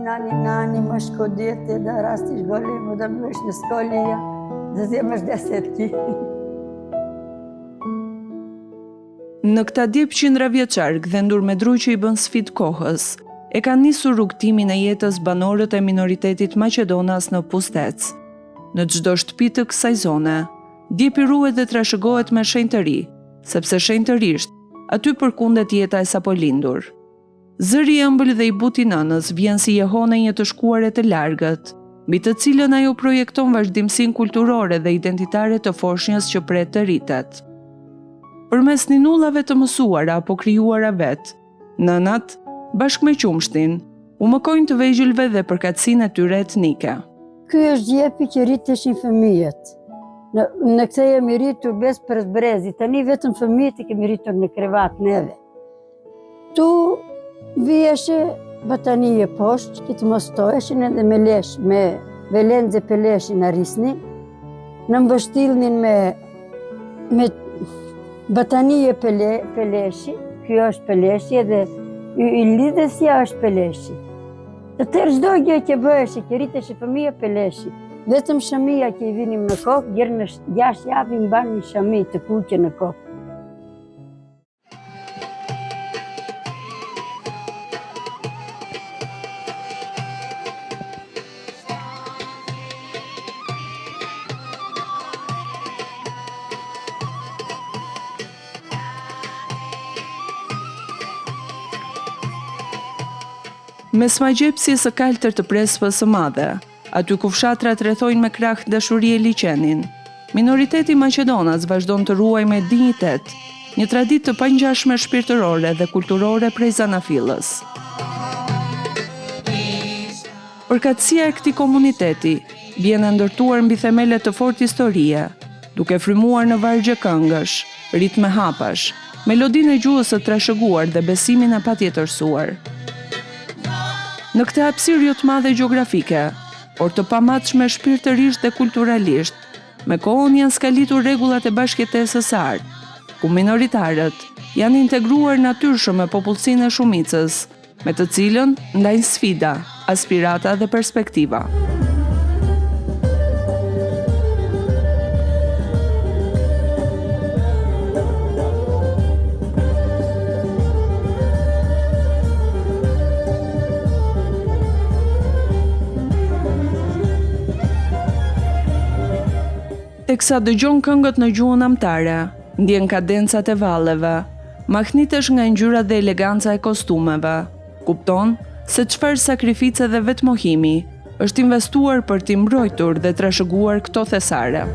nani më shko djete dhe rasti shgolli më dhe më është në skollia dhe dhe më shdeset ki. Në këta djep qindra vjeçar, gdhendur me dru që i bën sfidë kohës, e kanë nisur rrugtimin e jetës banorët e minoritetit Maqedonas në Pustec. Në çdo shtëpi të kësaj zone, djepi ruhet dhe trashëgohet me shenjë të ri, sepse shenjtërisht aty përkundet jeta e sapo lindur. Zëri i ëmbël dhe i buti nënës vjen si jehone një të shkuar e të largët, mbi të cilën ajo projekton vazhdimsinë kulturore dhe identitare të foshnjës që pret të rritet. Përmes ninullave të mësuara apo krijuara vet, nënat, bashkë me qumshtin, u mëkojnë të vegjëlve dhe përkatësinë e tyre etnike. Ky është djepi që rriteshin fëmijët. Në këtë jemi rritur bes për zbrezi, tani vetëm fëmijët i kemi rritur në krevat neve. Tu vijeshe batanije poshtë, që të mostoheshin edhe me lesh, me velenze peleshi në rrisni, në mbështilnin me batanije peleshi, kjo është peleshi edhe i lidhësja është peleshi. Të tërë çdo gjë që bëheshi, që rriteshe fëmija peleshi. Vetëm shëmija që i vinim në kokë, gjerë në 6 javë i mban një shëmi të kuqe në kokë. Mes magjepsi së kaltër të prespës së madhe, aty ku fshatrat rrethojnë me krah dashurie liçenin, minoriteti Maqedonas vazhdon të ruajë me dinjitet një traditë të pangjashme shpirtërore dhe kulturore prej Zanafillës. Përkatësia e këtij komuniteti vjen e ndërtuar mbi themele të fortë historie, duke frymuar në vargje këngësh, ritme hapash, melodinë e gjuhës së trashëguar dhe besimin e patjetërsuar. Në këtë hapësirë jo të madhe gjeografike, por të pamatshme shpirtërisht dhe kulturalisht, me kohën janë skalitur rregullat e bashkëjetesës së art, ku minoritarët janë integruar natyrshëm me popullsinë e shumicës, me të cilën ndajnë sfida, aspirata dhe perspektiva. Teksa dëgjon këngët në gjuhën amtare, ndjen kadencat e valleve, mahnitesh nga ngjyrat dhe eleganca e kostumeve, kupton se çfarë sakrifice dhe vetmohimi është investuar për t'i mbrojtur dhe trashëguar këto thesare.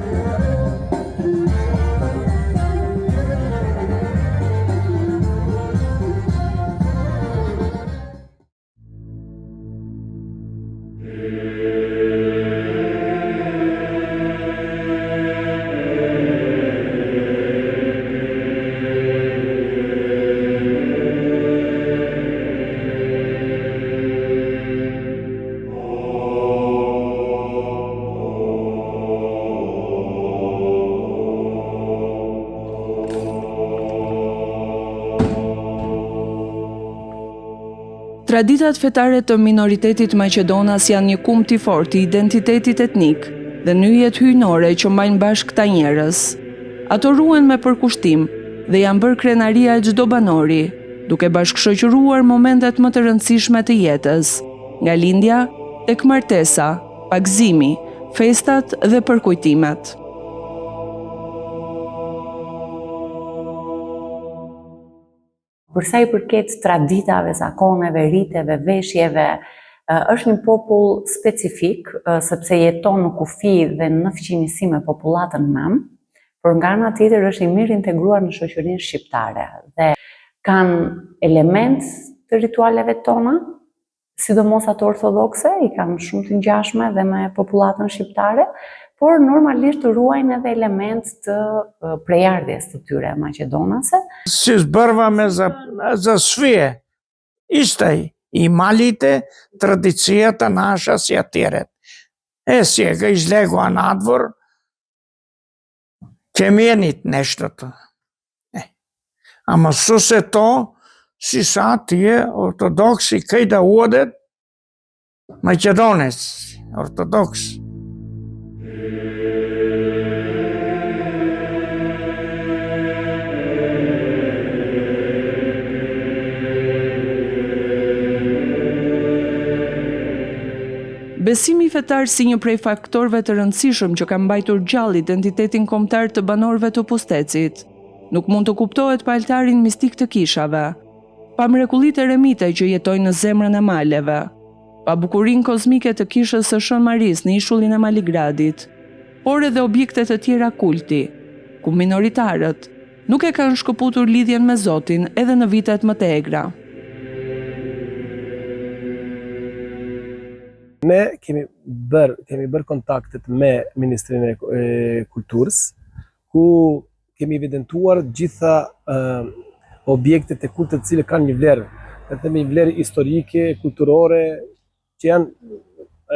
Traditat fetare të minoritetit Maqedonas janë një kumtë i fortë i identitetit etnik dhe nyjet hyjnore që mbajnë bashkë këta njerëz. Ato ruhen me përkushtim dhe janë bërë krenaria e çdo banori, duke bashkëshoqëruar momentet më të rëndësishme të jetës, nga lindja tek martesa, pagëzimi, festat dhe përkujtimet. Përsa i përket traditave, zakoneve, riteve, veshjeve, është një popull specifik, sepse jeton në kufi dhe në fëqinjësi me popullatën mëm, por nga ana tjetër është i mirë integruar në shoqërinë shqiptare dhe kanë element të ritualeve tona, sidomos ato ortodokse, i kanë shumë të ngjashme dhe me popullatën shqiptare, por normalisht të ruajnë edhe element të prejardhjes të tyre maqedonase. Si zbërva me za sve, ishte imалите традицията наша си я терет. Сега излегла надвор, ќе менит нештото. Ама со се то, си са тие ортодокси кај да одат, Maqedones, ortodoks. Besimi fetar si një prej faktorëve të rëndësishëm që ka mbajtur gjallë identitetin kombëtar të banorëve të Pustecit. Nuk mund të kuptohet pa altarin mistik të kishave, pa mrekullitë eremite që jetojnë në zemrën e maleve, pa bukurinë kozmike të kishës së Shën Maris në ishullin e Maligradit, por edhe objekte të tjera kulti, ku minoritarët nuk e kanë shkëputur lidhjen me Zotin edhe në vitet më të egra. Ne kemi bërë kontaktet me Ministrinë e Kulturës, ku kemi evidentuar gjitha objektet e kultit të cilët kanë një vlerë, le të themi vlerë historike, kulturore, që janë,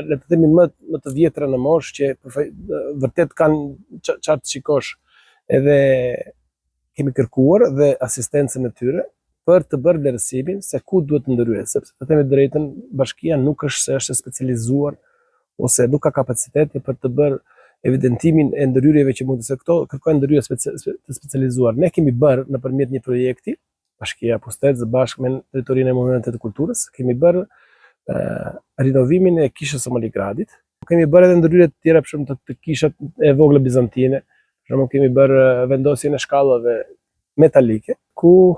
le të themi më të vjetra në moshë, që vërtet kanë çfarë të shikosh. Edhe kemi kërkuar dhe asistencën e tyre për të bërë vlerësimin se ku duhet të ndërhyet, sepse të themi drejtën, bashkia nuk është specializuar ose nuk ka kapacitete për të bërë evidentimin e ndërhyrjeve që mund të se këto kërkojnë ndërhyrje të specializuar. Ne kemi bërë nëpërmjet një projekti, Bashkia Pustec bashkë me Drejtorinë e Monumenteve të Kulturës, kemi bërë rinovimin e kishës së Maligradit. Kemi bërë edhe ndërhyrje të tjera për shembull të kishat e vogla bizantine. Për shembull kemi bërë vendosjen e shkallave metalike, ku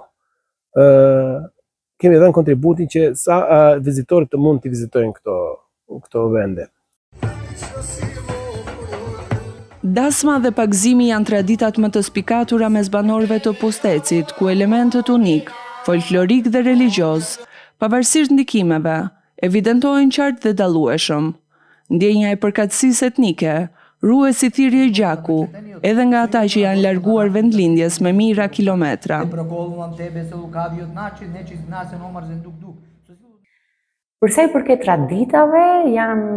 kemi dhënë kontributin që sa vizitorët të mund të vizitojnë këto vende. Dasma dhe pagëzimi janë traditat më të spikatura mes banorëve të Pustecit, ku elementet unik, folklorik dhe religjoz, pavarësisht ndikimeve, evidentojnë qartë dhe dallueshëm. Ndjenja e përkatësisë etnike ruhet si thirrje gjaku, edhe nga ata që janë larguar vendlindjes me mijëra kilometra. Për sa i përket traditave, janë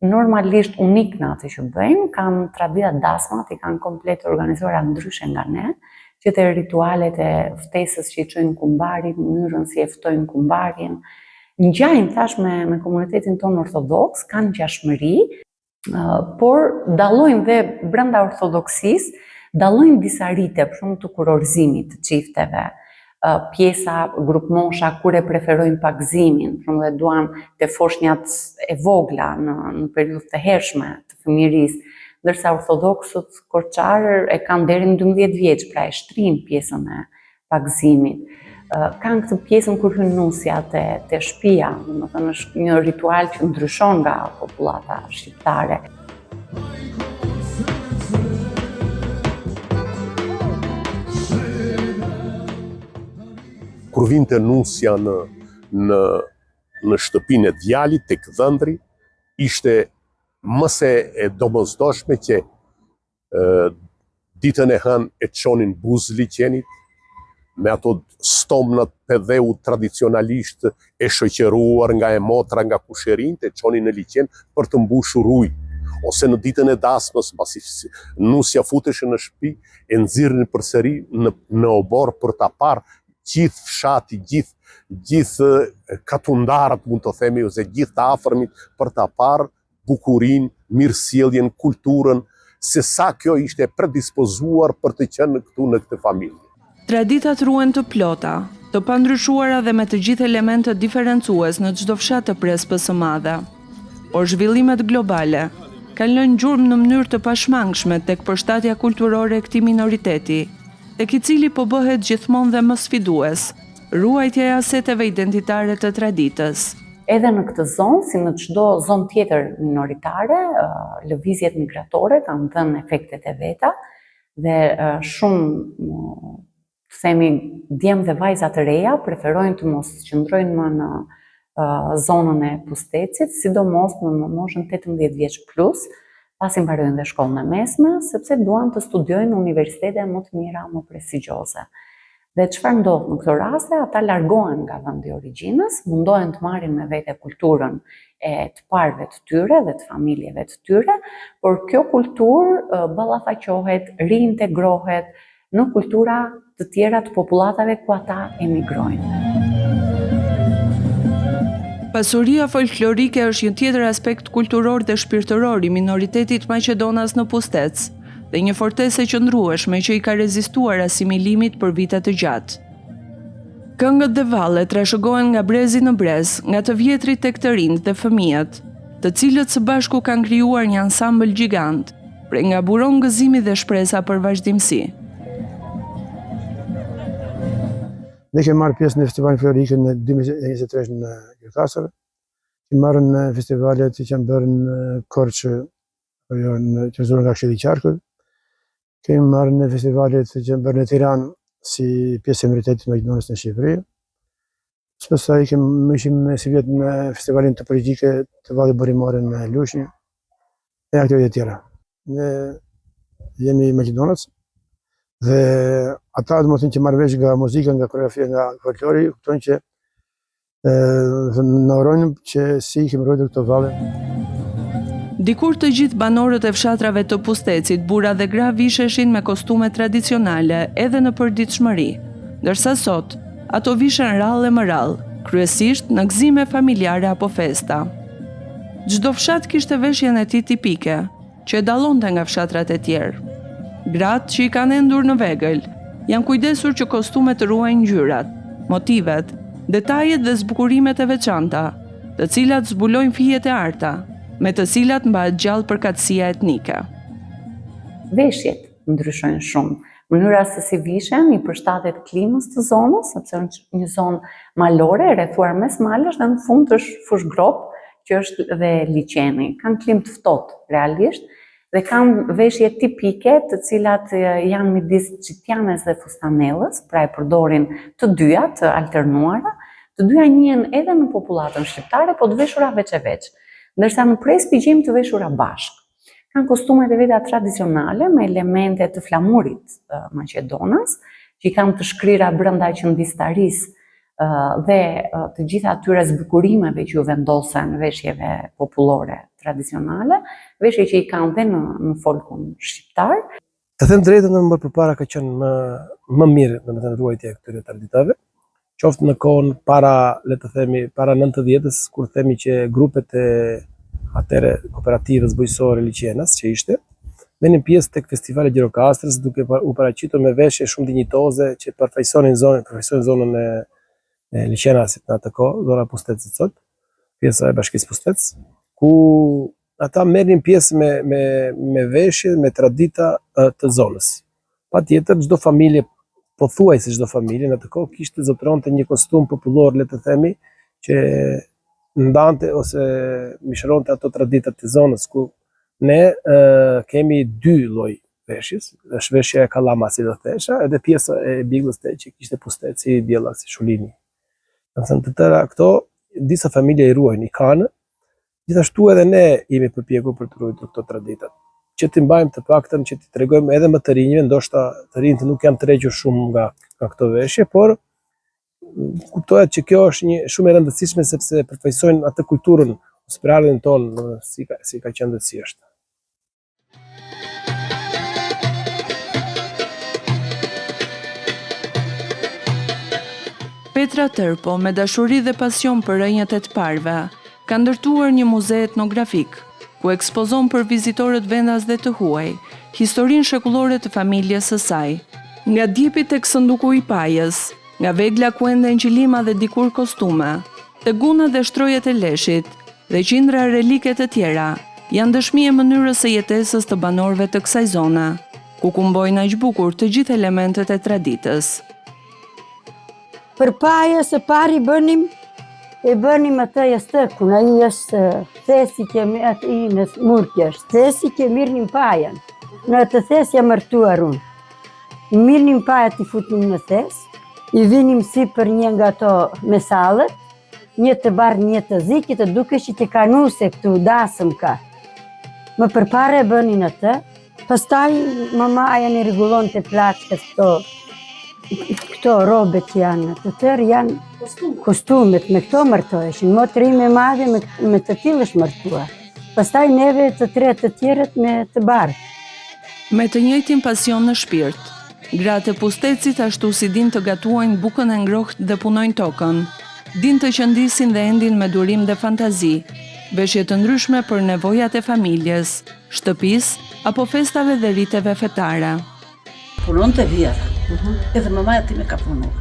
normalisht unik në atë që bëjnë, kanë traditat dasmat, i kanë komplet organizuara ndryshe nga ne, që të ritualet e ftesës që i çojnë kumbarin, mënyrën si e ftojnë kumbarin, ngjajnë tash me komunitetin tonë ortodoks, kanë ngjashmëri, por dallojnë dhe brenda ortodoksisë, dallojnë disa rite, për shembull të kurorëzimit të çifteve, pjesa grupmosha kur e preferojnë pagëzimin, për shembull e duan të foshnjat e vogla në periudhë të hershme të fëmijërisë, ndërsa ortodoksët korçar e kanë deri në 12 vjeç, pra e shtrin pjesën e pagëzimit. Kanë këtë pjesën kur hyn nusja te shtëpia, domethënë është një ritual që ndryshon nga popullata shqiptare. Kur vinte nusja në shtëpinë e djalit tek dhëndri, ishte më se e domosdoshme që ditën e hënë e çonin buzë liqenit, me ato stomnat pedheu tradicionalisht e shoqëruar nga e motra, nga kusherinjt, e çonin në liqen për të mbushur ujë. Ose në ditën e dasmës, pasi nusja futeshe në shtëpi, e nxirrin përsëri në obor për ta parë gjithë fshati, gjithë katundarët, mund të themi, ose gjithë të afërmit për ta parë bukurinë, mirësjelljen, kulturën, se sa kjo ishte predispozuar për të qenë këtu në këtë familje. Traditat ruhen të plota, të pandryshuara dhe me të gjithë elementet diferencues në çdo fshat të Prespës së Madhe. Por zhvillimet globale kanë lënë gjurmë në mënyrë të pashmangshme tek përshtatja kulturore e këtij minoriteti, tek i cili po bëhet gjithmonë dhe më sfidues, ruajtja e aseteve identitare të traditës. Edhe në këtë zonë, si në çdo zonë tjetër minoritare, lëvizjet migratore kanë dhënë efektet e veta dhe shumë themi djemë dhe vajza të reja preferojnë të mos qëndrojnë më në zonën e Pustecit, sidomos në moshën 18 vjeç plus, pasi mbarojnë dhe shkollën e mesme, sepse duan të studiojnë në universitete më të mira, më prestigjioze. Dhe çfarë ndodh në këto raste, ata largohen nga vendi i origjinës, mundohen të marrin me vete kulturën e të parëve të tyre dhe të familjeve të tyre, por kjo kulturë ballafaqohet, riintegrohet në kultura të tjera të popullatave ku ata emigrojnë. Pasuria folklorike është një tjetër aspekt kulturor dhe shpirtëror i minoritetit Maqedonas në Pustec, dhe një fortesë e qëndrueshme që i ka rezistuar asimilimit për vite të gjatë. Këngët dhe vallet trashëgohen nga brezi në brez, nga të vjetrit tek të rinjt dhe fëmijët, të cilët së bashku kanë krijuar një ansambël gjigant, prej nga buron gëzimi dhe shpresa për vazhdimsi. Ne kemi marrë pjesë në festivalin folklorike në 2023 në Gjirokastër. Kemi marrë në festivalet që kanë bërë në Korçë, apo në qendrën nga Këshilli i Qarkut. Kemi marrë në festivalet që kanë bërë në Tiranë si pjesë e Mëritetit të Maqedonisë në Shqipëri. Pastaj ishim si vjet në festivalin të politike të Vallit Borimore në Lushnjë e aktivitete tjera. Ne jemi Maqedonac dhe ata do të thonë që marrë vesh nga muzika, nga koreografia, nga folklori, kuptojnë që në urojnë që si kemi ruajtur këto valle. Dikur të gjithë banorët e fshatrave të Pustecit, burra dhe gra visheshin me kostume tradicionale edhe në përditshmëri, ndërsa sot ato vishen rrallë e më rrallë, kryesisht në gëzime familjare apo festa. Çdo fshat kishte veshjen e tij tipike, që e dallonte nga fshatrat e tjerë. Gratë që i kanë endur në vegël, janë kujdesur që kostumet të ruajnë ngjyrat, motivet, detajet dhe zbukurimet e veçanta, të cilat zbulojnë fijet e arta, me të cilat mbahet gjallë përkatësia etnike. Veshjet ndryshojnë shumë. Mënyra se si vishen i përshtatet klimës të zonës, sepse është një zonë malore, rrethuar mes malesh dhe në fund është fush grop, që është dhe liqeni. Kanë klimë të ftohtë realisht dhe kanë veshje tipike të cilat janë midis çitjanes dhe fustanellës, pra e përdorin të dyja të alternuara, të dyja njihen edhe në popullatën shqiptare, po të veshura veç e veç, ndërsa në presbigjem të veshura bashkë. Kanë kostumet e veta tradicionale me elemente të flamurit Maqedonas, që i kanë të shkrira brenda qëndistarisë dhe të gjitha atyre zbukurimeve që ju vendosen veshjeve popullore tradicionale, veshje që i kanë dhe në folkun shqiptar. Të them drejtën, më përpara ka qenë më mirë, domethënë ruajtja e këtyre traditave, qoftë në kohën para, le të themi, para 90-s, kur themi që grupet e atëre kooperativës bujqësore liqenas që ishte, merrnin pjesë tek festivali Gjirokastrës, duke u paraqitur me veshje shumë dinjitoze që përfaqësonin zonën e liqenasit në atë kohë, zona Pustecit sot, pjesa e bashkisë Pustec, ku ata merrnin pjesë me veshje, me tradita të zonës. Patjetër çdo familje, pothuajse çdo familje në atë kohë kishte zotëronte një kostum popullor, le të themi, që ndante ose mishëronte ato traditat të zonës, ku ne kemi dy lloj veshjes, është veshja e kallama, si do thesha, edhe pjesa e biglës që kishte Pusteci, diella si Shulini. Domethënë të tëra këto disa familje i ruajnë, i kanë. Gjithashtu edhe ne jemi përpjekur për të ruajtur këto traditat. Që t'i mbajmë të paktën, që t'i tregojmë edhe më të rinjve, ndoshta të rinjt nuk janë tërhequr shumë nga këto veshje, por kuptohet që kjo është një shumë e rëndësishme sepse përfaqësojnë atë kulturën ose pralën tonë si ka qenë dhe si është. Petra Tërpo, me dashuri dhe pasion për rënjët e të parve, ka ndërtuar një muze etnografik, ku ekspozon për vizitorët vendas dhe të huaj, historinë shekullore të familjes së saj, nga djepi tek sanduku i pajës, nga vegla ku ende ngjilima dhe dikur kostume, te guna dhe shtrojet e leshit, dhe qindra relike të tjera, janë dëshmi e mënyrës së jetesës të banorëve të kësaj zone, ku kumbojnë aq bukur të gjithë elementet e traditës. Për pajës e pari bënim atë jastëkun, ai është thesi që i në murkje është, thesi që mirnim pajën. Në atë thes jam martuar unë. Mirnim pajët i futnim në thes, i vinim si për një nga ato mesallet, një të bardh, një të zikit, të duke që të kanuse këtu dasëm ka. Më përpare e bënin atë, pastaj mamaja në rregullon të plaçkat këto robet që janë, të tërë janë kostumet, me këto martoheshin, motri me madhe me të tillë është martuar. Pastaj neve të tre të tjerët me të bardhë. Me të njëjtin pasion në shpirt, gratë e Pustecit ashtu si din të gatuajnë bukën e ngrohtë dhe punojnë tokën, Dinte që ndisin dhe endin me durim dhe fantazi, veshje të ndryshme për nevojat e familjes, shtëpisë apo festave dhe riteve fetare. Punon të vjera, edhe mamaja time ka punuar.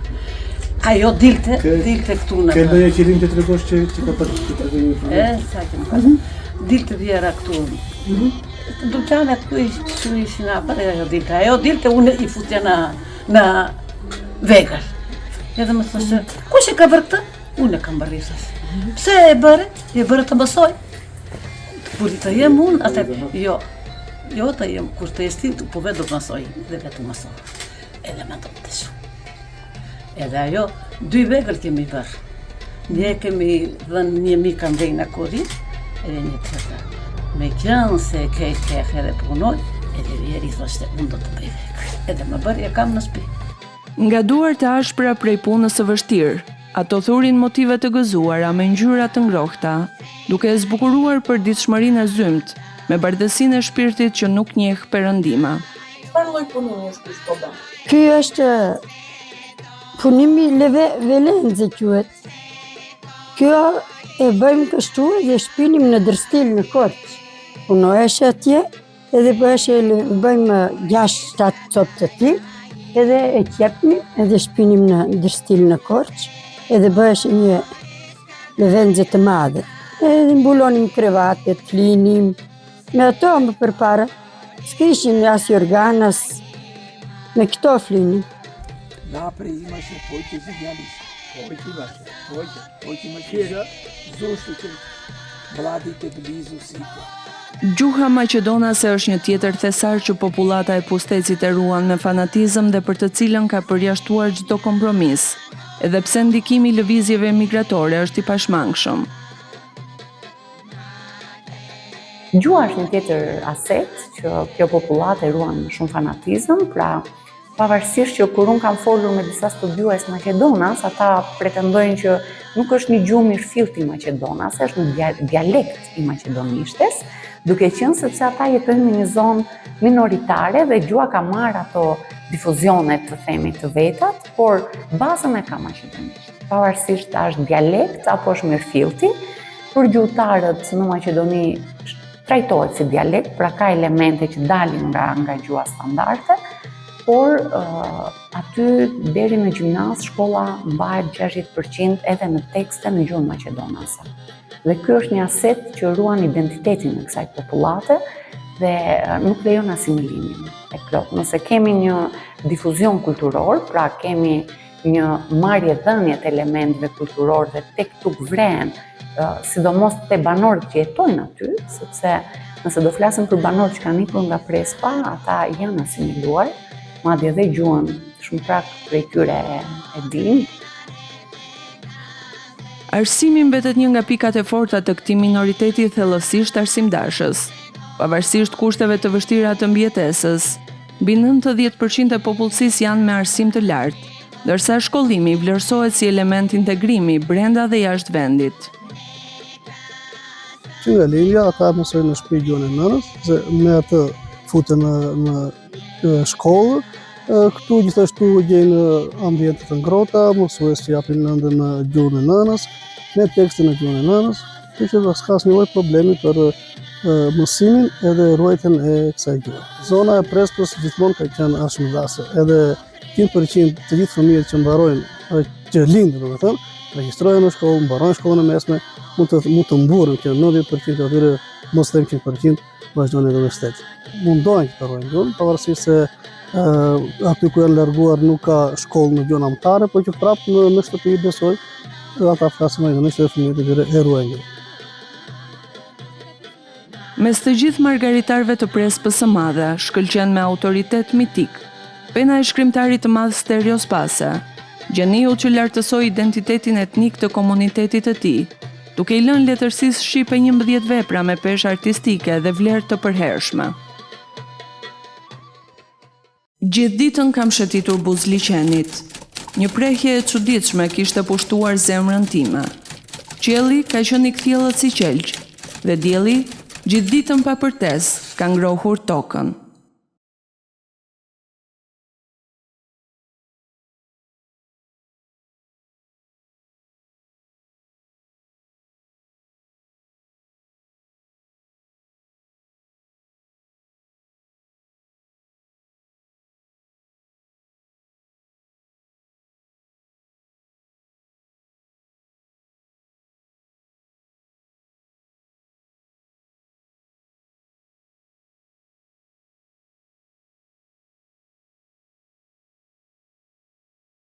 Ajo dilte këtu në... Ke ndonjë qëllim të tregosh që ka parë të tregoj një sa që më ka. Dilte vjera këtu. Duqanet ku ishin apër, ajo dilte, unë i futja në vegar. Edhe më thoshe, kush e ka bërë këtë? Unë e kam bërë isës. Pse e bërë? E bërë të mësoj. Kur të jem unë, atë jo të jem, kur të esti, po vetë do të mësoj, dhe vetë të mësoj. Edhe më do të shumë. Edhe ajo, 2 vegër kemi bërë. Një kemi dhënë një mi kanë dhejnë në kodit, edhe një tjetër. Me kënë se ke edhe punoj, edhe vjeri thoshte, unë do të bëj vegër. Edhe më bërë, e kam në shtëpi. Nga duar të ashpra prej punës së vështirë, ato thurin motive të gëzuara me ngjyra të ngrohta, duke e zbukuruar përditshmërinë e zymt, me bardhësinë e shpirtit që nuk njeh perëndima. Çfarë lloj punimi është ky shtoba? Ky është punimi velenze quhet. Kjo e bëjmë kështu dhe shpinim në dërstil në Korç. Punohesh atje, edhe bëjmë 6-7 copë të tillë, edhe e qepni, edhe shpinim në dërstil në Korç, edhe bëhesh një levenze të madhe. Edhe mbulonim krevatet, flinim, me ato më përpara. S'kishin as organas, me këto flinim. Naprej imаше повече зигалища, повече имаше защото mladите blizu site. Gjuha maqedonase është një tjetër thesar që popullata e Pustecit e ruan me fanatizëm dhe për të cilën ka përjashtuar çdo kompromis, edhe pse ndikimi i lëvizjeve migratore është i pashmangshëm. Gjuha është një tjetër aset që kjo popullatë e ruan me shumë fanatizëm, pra pavarësisht që kur unë kam folur me disa studiues maqedonas, ata pretendojnë që nuk është një gjuhë mirëfillt i maqedonas, është një dialekt i maqedonishtes, duke qenë sepse ata jetojnë në një zonë minoritare dhe gjuha ka marrë ato difuzionet të themi të vetat, por bazën e ka maqedonisht. Pavarësisht a është dialekt apo është mirëfillti, për gjuhëtarët në Maqedoni trajtohet si dialekt, pra ka elemente që dalin nga gjuha standarde, por aty deri në gjimnaz shkolla mbahet 60% edhe në tekste në gjuhën maqedonase. Dhe ky është një aset që ruan identitetin e kësaj popullate dhe nuk lejon asimilimin e plot. Nëse kemi një difuzion kulturor, pra kemi një marrjedhënie të elementeve kulturor dhe tek tuk vrehen, sidomos te banorët që jetojnë aty, sepse nëse do flasim për banorët që kanë ikur nga Prespa, ata janë asimiluar, madje edhe gjuhën shumë pak prej tyre e dinë. Arsimi mbetet një nga pikat e forta të këtij minoriteti thellësisht arsimdashës. Pavarësisht kushteve të vështira të mbijetesës, mbi 90% e popullsisë janë me arsim të lartë, ndërsa shkollimi vlerësohet si element integrimi brenda dhe jashtë vendit. Që nga lindja, ata mësojnë në shtëpi gjuhën e nënës, se me atë futen në shkollë. Këtu gjithashtu gjejnë ambiente të ngrohta, mësues që japin lëndën në gjuhën e nënës, me tekstin në gjuhën e nënës, kështu që s'ka asnjë lloj problemi për mësimin edhe ruajtjen e kësaj gjuhe. Zona e Prespës gjithmonë ka qenë arsimdhase, edhe 100% të gjithë fëmijët që mbarojnë, që lindën domethënë, regjistrohen në shkollë, mbarojnë shkollën e mesme, mund të mburren që 90% e atyre, mos them 100%, vazhdojnë në universitet. Mundohen që të ruajnë gjuhën, pavarësisht se aty ku janë larguar nuk ka shkollë në gjuhën anëtare, por që prapë në shtëpi besoj, ata flasin maqedonisht dhe fëmijët e tyre e ruajnë gjuhën. Mes të gjithë margaritarëve të Prespës së Madhe, shkëlqen me autoritet mitik, pena e shkrimtarit të madh Sterios Pase, gjeniu që lartësoi identitetin etnik të komunitetit të tij, duke i lënë letërsisë shqipe 11 vepra me peshë artistike dhe vlerë të përhershme. Gjithë ditën kam shëtitur buzliqenit. Një prehje e çuditshme kishte pushtuar zemrën time. Qielli ka qenë i kthjellët si qelq, dhe dielli, gjithë ditën pa përtes, ka ngrohur tokën.